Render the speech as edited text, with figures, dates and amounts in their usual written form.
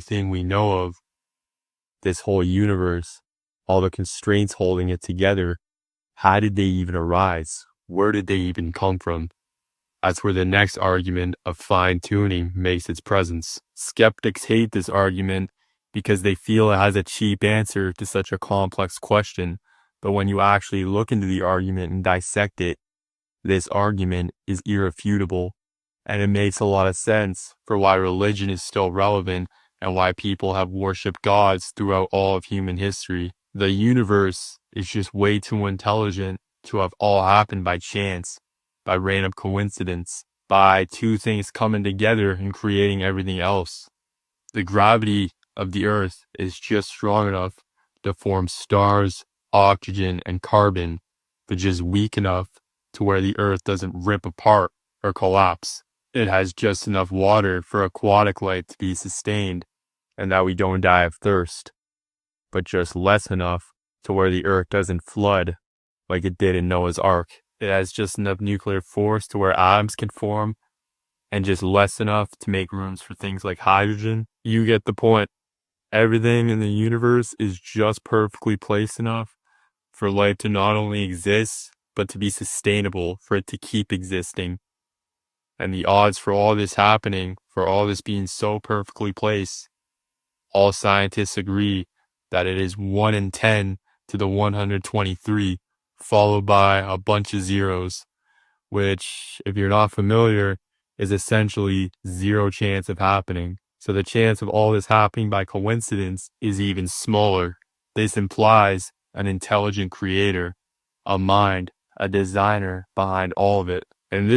everything we know of, this whole universe, all the constraints holding it together, how did they even arise? Where did they even come from? That's where the next argument of fine-tuning makes its presence. Skeptics hate this argument because they feel it has a cheap answer to such a complex question. But when you actually look into the argument and dissect it, this argument is irrefutable. And it makes a lot of sense for why religion is still relevant and why people have worshipped gods throughout all of human history. The universe is just way too intelligent to have all happened by chance, by random coincidence, by two things coming together and creating everything else. The gravity of the Earth is just strong enough to form stars, oxygen, and carbon, but just weak enough to where the Earth doesn't rip apart or collapse. It has just enough water for aquatic life to be sustained and that we don't die of thirst, but just less enough to where the Earth doesn't flood like it did in Noah's Ark. It has just enough nuclear force to where atoms can form, and just less enough to make rooms for things like hydrogen. You get the point. Everything in the universe is just perfectly placed enough for life to not only exist, but to be sustainable, for it to keep existing. And the odds for all this happening, for all this being so perfectly placed, all scientists agree that it is 1 in 10 to the 123, followed by a bunch of zeros, which, if you're not familiar, is essentially zero chance of happening. So the chance of all this happening by coincidence is even smaller. This implies an intelligent creator, a mind, a designer behind all of it. And this